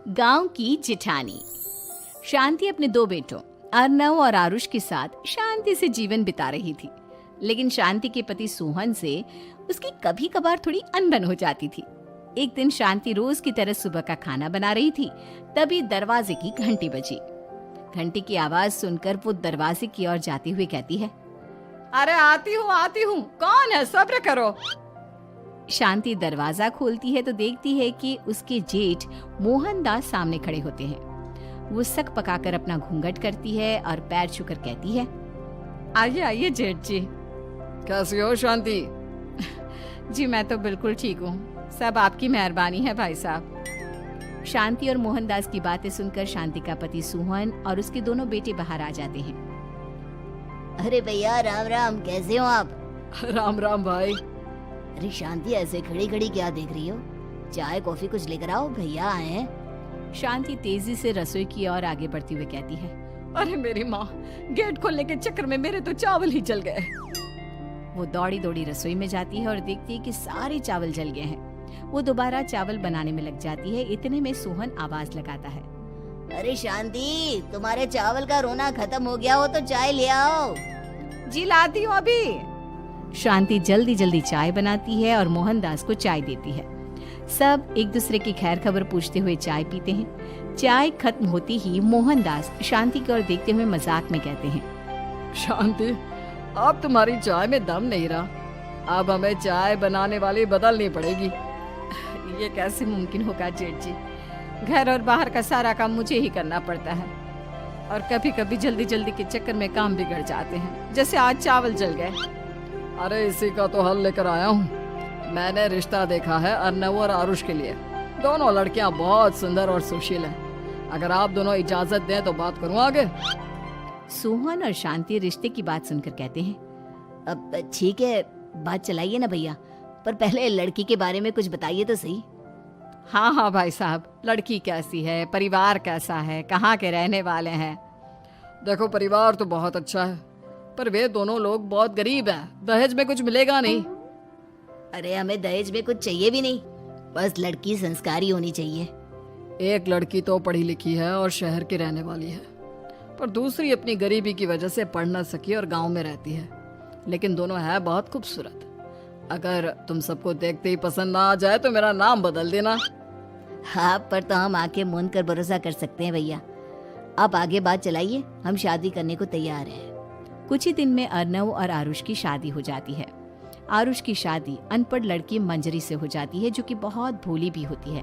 गांव की जिठानी। शांति अपने दो बेटों अर्नव और आरुष के साथ शांति से जीवन बिता रही थी, लेकिन शांति के पति सोहन से उसकी कभी कभार थोड़ी अनबन हो जाती थी। एक दिन शांति रोज की तरह सुबह का खाना बना रही थी, तभी दरवाजे की घंटी बजी। घंटी की आवाज सुनकर वो दरवाजे की ओर जाती हुई कहती है, अरे आती हूँ, कौन है, सब्र करो। शांति दरवाजा खोलती है तो देखती है कि उसके जेठ मोहनदास सामने खड़े होते हैं। वो सक पकाकर अपना घूंघट करती है और पैर छूकर कहती है, आइए आइए जेठ जी। कैसी हो शांति? जी मैं तो बिल्कुल ठीक हूँ, सब आपकी मेहरबानी है भाई साहब। शांति और मोहनदास की बातें सुनकर शांति का पति सोहन और उसके दोनों बेटे बाहर आ जाते हैं। अरे भैया राम राम, कैसे हो आप? राम राम भाई। अरे शांति, ऐसे खड़ी खड़ी क्या देख रही हो? चाय कॉफी कुछ लेकर आओ, भैया आए हैं। शांति तेजी से रसोई की ओर आगे बढ़ती हुई कहती है, अरे मेरी माँ, गेट खोलने के चक्कर में मेरे तो चावल ही जल गए। वो दौड़ी दौड़ी रसोई में जाती है और देखती है कि सारे चावल जल गए हैं। वो दोबारा चावल बनाने में लग जाती है। इतने में सोहन आवाज लगाता है, अरे शांति, तुम्हारे चावल का रोना खत्म हो गया हो तो चाय ले आओ। जी लाती हूँ अभी। शांति जल्दी जल्दी चाय बनाती है और मोहनदास को चाय देती है। सब एक दूसरे की खैर खबर पूछते हुए चाय पीते हैं। चाय खत्म होती ही मोहनदास शांति की ओर देखते हुए मजाक में कहते हैं, शांति, अब तुम्हारी चाय में दम नहीं रहा, अब हमें चाय बनाने वाली बदलनी पड़ेगी। ये कैसे मुमकिन होगा जेठ जी? घर और बाहर का सारा काम मुझे ही करना पड़ता है और कभी कभी जल्दी जल्दी के चक्कर में काम बिगड़ जाते हैं, जैसे आज चावल जल गए। अरे इसी का तो हल लेकर आया हूँ। मैंने रिश्ता देखा है अर्नव और आरुष के लिए। दोनों लड़कियां बहुत सुंदर और सुशील हैं। अगर आप दोनों इजाजत दें तो बात करूँ आगे। सोहन और शांति रिश्ते की बात सुनकर कहते हैं, अब ठीक है, बात चलाइए ना भैया, पर पहले लड़की के बारे में कुछ बताइए तो सही। हाँ हाँ भाई साहब, लड़की कैसी है, परिवार कैसा है, कहाँ के रहने वाले हैं? देखो परिवार तो बहुत अच्छा है, पर वे दोनों लोग बहुत गरीब हैं। दहेज में कुछ मिलेगा नहीं। अरे हमें दहेज में कुछ चाहिए भी नहीं, बस लड़की संस्कारी होनी चाहिए। एक लड़की तो पढ़ी लिखी है और शहर की रहने वाली है, पर दूसरी अपनी गरीबी की वजह से पढ़ न सकी और गांव में रहती है, लेकिन दोनों है बहुत खूबसूरत। अगर तुम सबको देखते ही पसंद ना आ जाए तो मेरा नाम बदल देना। हाँ, पर तो हम आंखें मूंद कर भरोसा कर सकते हैं भैया। आप आगे बात चलाइए, हम शादी करने को तैयार हैं। कुछ ही दिन में अर्नव और आरुष की शादी हो जाती है। आरुष की शादी अनपढ़ लड़की मंजरी से हो जाती है, जो कि बहुत भोली भी होती है,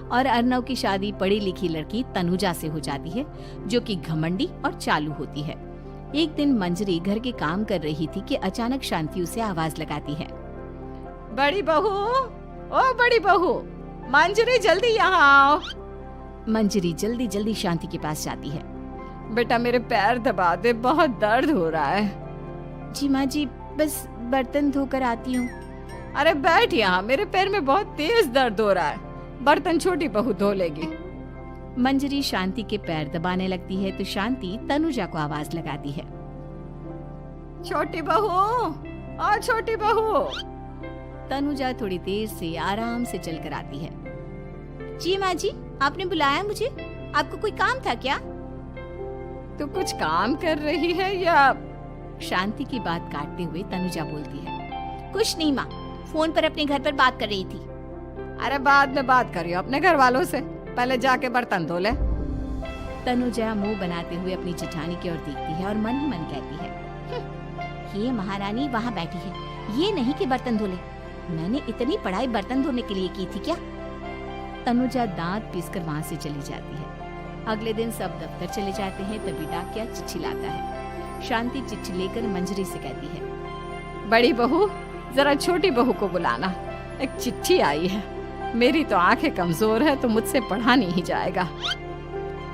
और अर्नव की शादी पढ़ी लिखी लड़की तनुजा से हो जाती है, जो कि घमंडी और चालू होती है। एक दिन मंजरी घर के काम कर रही थी कि अचानक शांति उसे आवाज लगाती है, बड़ी बहू, ओ बड़ी बहू, मंजरी जल्दी यहाँ आओ। मंजरी जल्दी जल्दी शांति के पास जाती है। बेटा मेरे पैर दबा दे, बहुत दर्द हो रहा है। जी माँ जी, बस बर्तन धोकर आती हूँ। अरे बैठ यहाँ, मेरे पैर में बहुत तेज दर्द हो रहा है, बर्तन छोटी बहू धो लेगी। मंजरी शांति के पैर दबाने लगती है तो शांति तनुजा को आवाज लगाती है, छोटी बहू, ओ छोटी बहू। तनुजा थोड़ी देर से आराम से चलकर आती है। जी माँ जी, आपने बुलाया मुझे? आपको कोई काम था क्या? तू कुछ काम कर रही है या? शांति की बात काटते हुए तनुजा बोलती है, कुछ नहीं माँ, फोन पर अपने घर पर बात कर रही थी। अरे बाद में बात करियो अपने घर वालों से, पहले जाके बर्तन धो ले। तनुजा मुंह बनाते हुए अपनी जेठानी की ओर देखती है और मन ही मन कहती है, ये महारानी वहाँ बैठी है, ये नहीं कि बर्तन धो ले। मैंने इतनी पढ़ाई बर्तन धोने के लिए की थी क्या? तनुजा दांत पीसकर वहाँ से चली जाती है। अगले दिन सब दफ्तर चले जाते हैं, तभी डाकिया चिट्ठी लाता है। शांति चिट्ठी लेकर मंजरी से कहती है, बड़ी बहू, जरा छोटी बहू को बुलाना, एक चिट्ठी आई है। मेरी तो आंखें कमजोर है तो मुझसे पढ़ा नहीं जाएगा।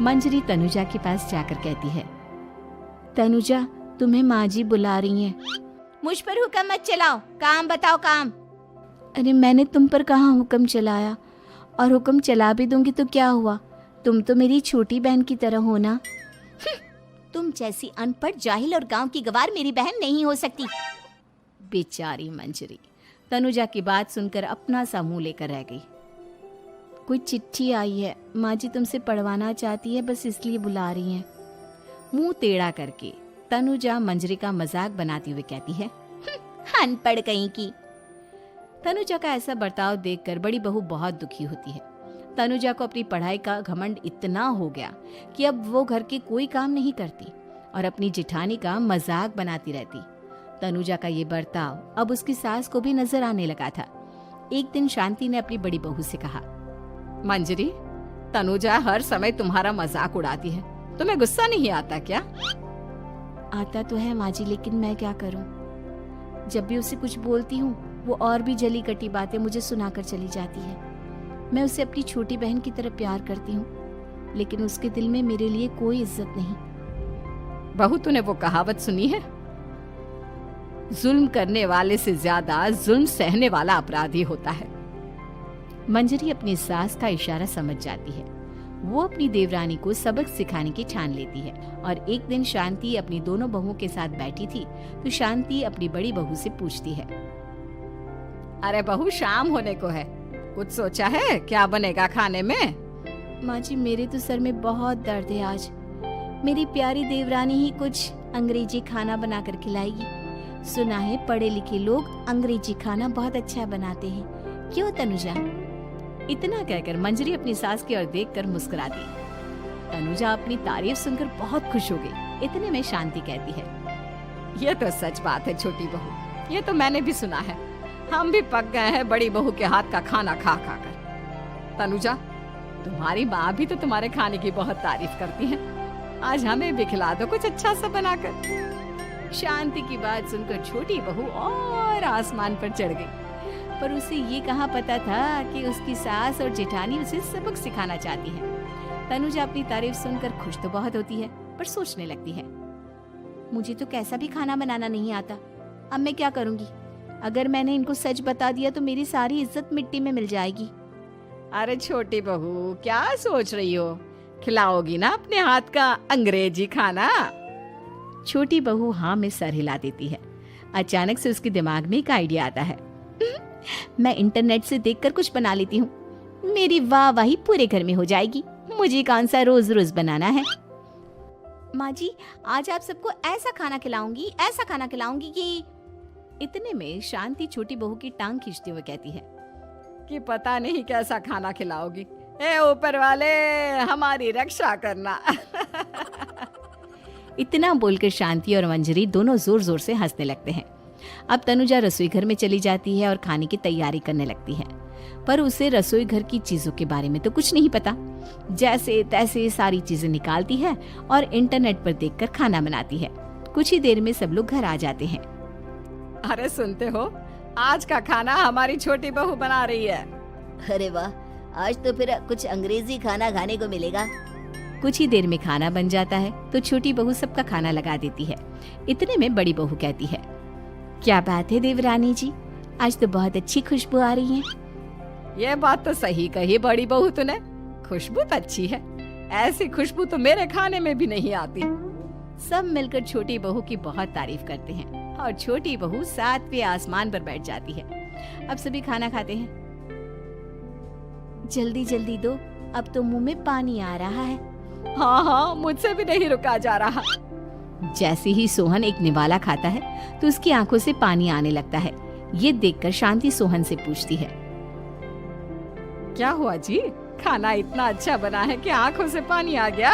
मंजरी तनुजा के पास जाकर कहती है, तनुजा, तुम्हें माँ जी बुला रही हैं। मुझ पर हुक्म मत चलाओ, काम बताओ काम। अरे मैंने तुम पर कहाँ हुक्म चलाया, और हुक्म चला भी दूंगी तो क्या हुआ, तुम तो मेरी छोटी बहन की तरह हो ना। तुम जैसी अनपढ़, जाहिल और गांव की गवार मेरी बहन नहीं हो सकती। बेचारी मंजरी तनुजा की बात सुनकर अपना सा मुंह लेकर रह गई। कोई चिट्ठी आई है, माँ जी तुमसे पढ़वाना चाहती है, बस इसलिए बुला रही हैं। मुंह टेढ़ा करके तनुजा मंजरी का मजाक बनाती हुए कहती है, अनपढ़ कहीं की। तनुजा का ऐसा बर्ताव देखकर बड़ी बहू बहुत दुखी होती है। तनुजा को अपनी पढ़ाई का घमंड इतना हो गया कि अब वो घर के कोई काम नहीं करती और अपनी जेठानी का मजाक बनाती रहती। तनुजा का ये बर्ताव अब उसकी सास को भी नजर आने लगा था। एक दिन शांति ने अपनी बड़ी बहू से कहा, मंजरी, तनुजा हर समय तुम्हारा मजाक उड़ाती है, तुम्हें गुस्सा नहीं आता क्या? आता तो है माँ जी, लेकिन मैं क्या करूं? जब भी उसे कुछ बोलती हूँ वो और भी जली कटी बातें मुझे सुनाकर चली जाती है। मैं उसे अपनी छोटी बहन की तरह प्यार करती हूँ, लेकिन उसके दिल में मेरे लिए कोई इज्जत नहीं। बहू, तूने वो कहावत सुनी है, जुल्म करने वाले से ज्यादा जुल्म सहने वाला अपराधी होता है। मंजरी अपनी सास का इशारा समझ जाती है। वो अपनी देवरानी को सबक सिखाने की ठान लेती है और एक दिन शांति अपनी दोनों बहुओं के साथ बैठी थी तो शांति अपनी बड़ी बहू से पूछती है, अरे बहू, शाम होने को है, कुछ सोचा है क्या बनेगा खाने में? माँ जी, मेरे तो सर में बहुत दर्द है आज। मेरी प्यारी देवरानी ही कुछ अंग्रेजी खाना बनाकर खिलाएगी। सुना है पढ़े लिखे लोग अंग्रेजी खाना बहुत अच्छा बनाते हैं, क्यों तनुजा? इतना कहकर मंजरी अपनी सास की ओर देखकर मुस्कुराती। तनुजा अपनी तारीफ सुनकर बहुत खुश हो गई। इतने में शांति कहती है, ये तो सच बात है छोटी बहू, ये तो मैंने भी सुना है। हम भी पक गए हैं बड़ी बहू के हाथ का खाना खा खा कर। तनुजा, तुम्हारी माँ भी तो तुम्हारे खाने की बहुत तारीफ करती है, आज हमें भी खिला दो कुछ अच्छा सा बनाकर। शांति की बात सुनकर छोटी बहू और आसमान पर चढ़ गई, पर उसे ये कहाँ पता था कि उसकी सास और जेठानी उसे सबक सिखाना चाहती है। तनुजा अपनी तारीफ सुनकर खुश तो बहुत होती है, पर सोचने लगती है, मुझे तो कैसा भी खाना बनाना नहीं आता, अब मैं क्या करूंगी? अगर मैंने इनको सच बता दिया तो मेरी सारी इज्जत मिट्टी में मिल जाएगी। अरे छोटी बहू, क्या सोच रही हो? खिलाओगी ना अपने हाथ का अंग्रेजी खाना? छोटी बहू हाँ में सर हिला देती है। अचानक से उसके दिमाग में एक आइडिया आता है, मैं इंटरनेट से देखकर कुछ बना लेती हूँ, मेरी वाहवाही पूरे घर में हो जाएगी। मुझे कौन सा रोज रोज बनाना है। माँ जी, आज आप सबको ऐसा खाना खिलाऊंगी, ऐसा खाना खिलाऊंगी कि। इतने में शांति छोटी बहू की टांग खींचते हुए कहती है कि पता नहीं कैसा खाना खिलाओगी, ए ऊपर वाले हमारी रक्षा करना। इतना बोलकर शांति और मंजरी दोनों जोर जोर से हंसने लगते हैं। अब तनुजा रसोई घर में चली जाती है और खाने की तैयारी करने लगती है, पर उसे रसोई घर की चीजों के बारे में तो कुछ नहीं पता। जैसे तैसे सारी चीजें निकालती है और इंटरनेट पर देखकर खाना बनाती है। कुछ ही देर में सब लोग घर आ जाते हैं। अरे सुनते हो, आज का खाना हमारी छोटी बहू बना रही है। अरे वाह, आज तो फिर कुछ अंग्रेजी खाना खाने को मिलेगा। कुछ ही देर में खाना बन जाता है तो छोटी बहू सबका खाना लगा देती है। इतने में बड़ी बहू कहती है, क्या बात है देवरानी जी, आज तो बहुत अच्छी खुशबू आ रही है। ये बात तो सही कही बड़ी बहू तूने, खुशबू तो अच्छी है, ऐसी खुशबू तो मेरे खाने में भी नहीं आती। सब मिलकर छोटी बहू की बहुत तारीफ करते हैं और छोटी बहू 7वें आसमान पर बैठ जाती है। अब सभी खाना खाते हैं। जल्दी जल्दी दो, अब तो मुंह में पानी आ रहा है। हाँ हाँ, मुझसे भी नहीं रुका जा रहा। जैसे ही सोहन एक निवाला खाता है तो उसकी आंखों से पानी आने लगता है। ये देखकर शांति सोहन से पूछती है, क्या हुआ जी, खाना इतना अच्छा बना है कि आंखों से पानी आ गया?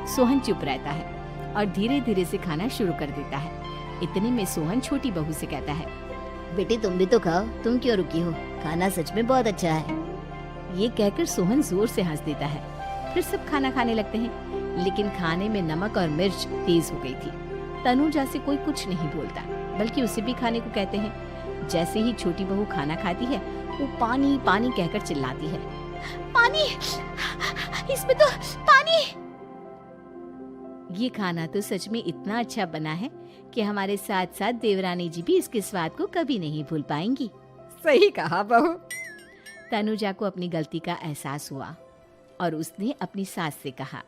सोहन चुप रहता है और धीरे धीरे से खाना शुरू कर देता है। इतने में सोहन छोटी बहू से कहता है, बेटी तुम भी तो खाओ, तुम क्यों रुकी हो, खाना सच में बहुत अच्छा है। ये कहकर सोहन जोर से हंस देता है। फिर सब खाना खाने लगते हैं, लेकिन खाने में नमक और मिर्च तेज हो गई थी। तनुजा से कोई कुछ नहीं बोलता, बल्कि उसे भी खाने को कहते हैं। जैसे ही छोटी बहू खाना खाती है वो पानी पानी कहकर चिल्लाती है, पानी, इसमें तो पानी। ये खाना तो सच में इतना अच्छा बना है कि हमारे साथ साथ देवरानी जी भी इसके स्वाद को कभी नहीं भूल पाएंगी। सही कहा बहू। तनुजा को अपनी गलती का एहसास हुआ और उसने अपनी सास से कहा,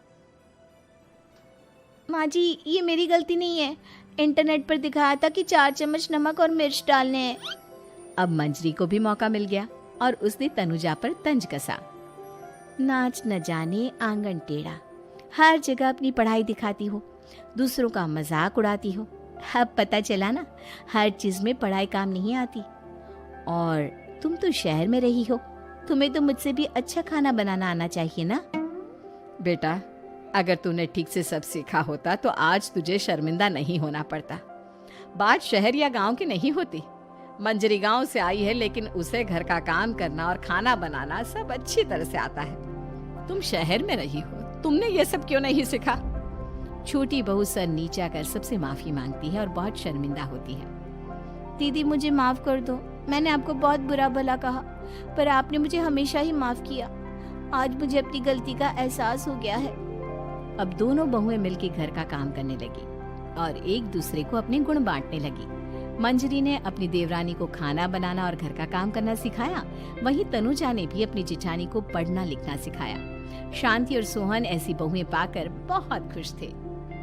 माँ जी ये मेरी गलती नहीं है, इंटरनेट पर दिखाया था कि 4 चम्मच नमक और मिर्च डालने हैं। अब मंजरी को भी मौका मिल गया और उसने तनुजा पर तंज कसा। नाच न जाने आंगन टेढ़ा, हर जगह अपनी पढ़ाई दिखाती हो, दूसरों का मजाक उड़ाती हो। अब पता चला ना, हर चीज में पढ़ाई काम नहीं आती। और तुम तो शहर में रही हो, तुम्हें तो मुझसे भी अच्छा खाना बनाना आना चाहिए ना। बेटा, अगर तूने ठीक से सब सीखा होता तो आज तुझे शर्मिंदा नहीं होना पड़ता। बात शहर या गांव की नहीं होती। मंजरी गांव से आई है, लेकिन उसे घर का काम करना और खाना बनाना सब अच्छी तरह से आता है। तुम शहर में रही हो, तुमने ये सब क्यों नहीं सीखा? छोटी बहू सर नीचा कर सबसे माफी मांगती है और बहुत शर्मिंदा होती है। दीदी मुझे माफ कर दो, मैंने आपको बहुत बुरा भला कहा, पर आपने मुझे हमेशा ही माफ किया। आज मुझे अपनी गलती का एहसास हो गया है। अब दोनों बहुएं मिलकर घर का काम करने लगी और एक दूसरे को अपने गुण बांटने लगी। मंजरी ने अपनी देवरानी को खाना बनाना और घर का काम करना सिखाया, वहीं तनुजा ने भी अपनी जिठानी को पढ़ना लिखना सिखाया। शांति और सोहन ऐसी बहुएं पाकर बहुत खुश थे।